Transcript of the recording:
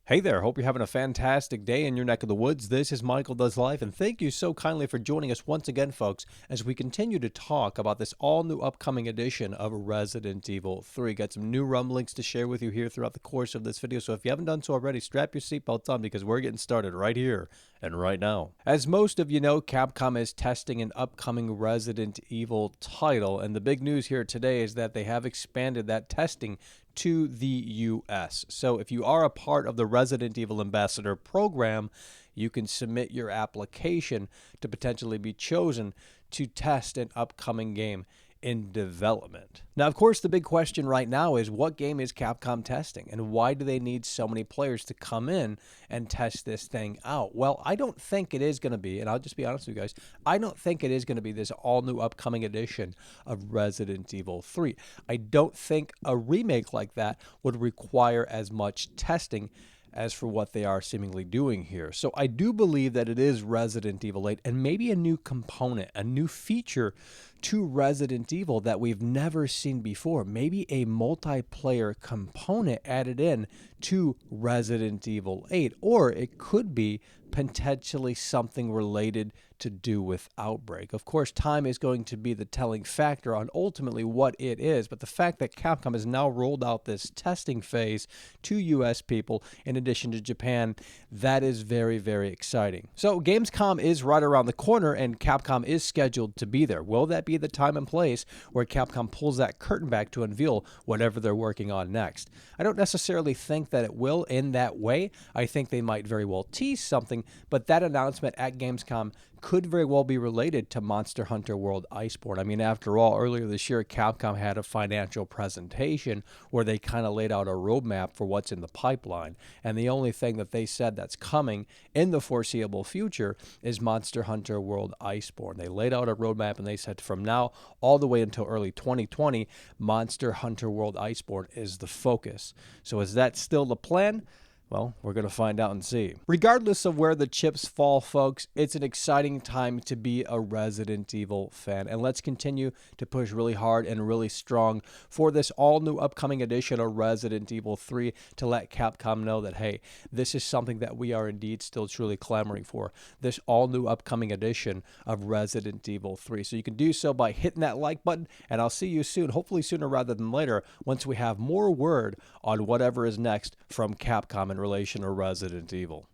Hey there, hope you're having a fantastic day in your neck of the woods. This is Michael Does Life, and thank you so kindly for joining us once again, folks, as we continue to talk about this all-new upcoming edition of Resident Evil 3. Got some new rumblings to share with you here throughout the course of this video, so if you haven't done so already, strap your seatbelts on because we're getting started right here and right now. As most of you know, Capcom is testing an upcoming Resident Evil title, and the big news here today is that they have expanded that testing to the US. So if you are a part of the Resident Evil Ambassador program, you can submit your application to potentially be chosen to test an upcoming game in development. Now, of course, the big question right now is what game is Capcom testing and why do they need so many players to come in and test this thing out? Well, I don't think it is going to be, and I'll just be honest with you guys, I don't think it is going to be this all new upcoming edition of Resident Evil 3. I don't think a remake like that would require as much testing as for what they are seemingly doing here. So I do believe that it is Resident Evil 8 and maybe a new component, a new feature to Resident Evil that we've never seen before. Maybe a multiplayer component added in to Resident Evil 8, or it could be potentially something related to do with Outbreak. Of course, time is going to be the telling factor on ultimately what it is, but the fact that Capcom has now rolled out this testing phase to US people in addition to Japan, that is very, very exciting. So Gamescom is right around the corner and Capcom is scheduled to be there. Will that be the time and place where Capcom pulls that curtain back to unveil whatever they're working on next? I don't necessarily think that it will in that way. I think they might very well tease something, but that announcement at Gamescom could very well be related to Monster Hunter World Iceborne. I mean, after all, earlier this year, Capcom had a financial presentation where they kind of laid out a roadmap for what's in the pipeline. And the only thing that they said that's coming in the foreseeable future is Monster Hunter World Iceborne. They laid out a roadmap and they said from now all the way until early 2020, Monster Hunter World Iceborne is the focus. So is that still the plan? Well, we're going to find out and see. Regardless of where the chips fall, folks, it's an exciting time to be a Resident Evil fan. And let's continue to push really hard and really strong for this all-new upcoming edition of Resident Evil 3 to let Capcom know that, hey, this is something that we are indeed still truly clamoring for. This all-new upcoming edition of Resident Evil 3. So you can do so by hitting that like button, and I'll see you soon, hopefully sooner rather than later, once we have more word on whatever is next from Capcom in relation to Resident Evil.